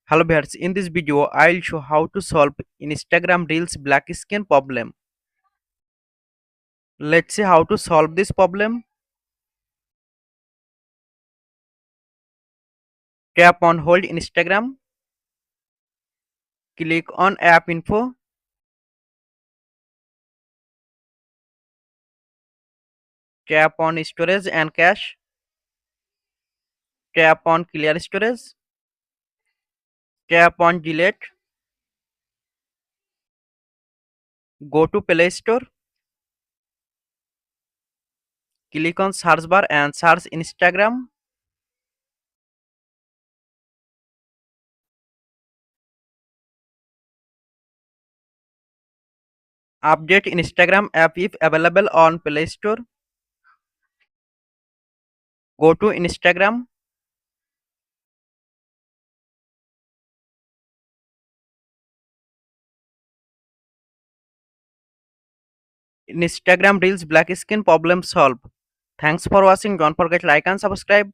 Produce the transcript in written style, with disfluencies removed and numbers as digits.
Hello viewers, in this video I'll show how to solve Instagram Reels black screen problem. Let's see how to solve this problem. Tap on hold Instagram, click on app info, tap on storage and cache, tap on clear storage, tap on delete, go to Play Store, click on search bar and search Instagram. Update Instagram app if available on Play Store. Go to Instagram, Instagram Reels black screen problem solved. Thanks for watching. Don't forget like and subscribe.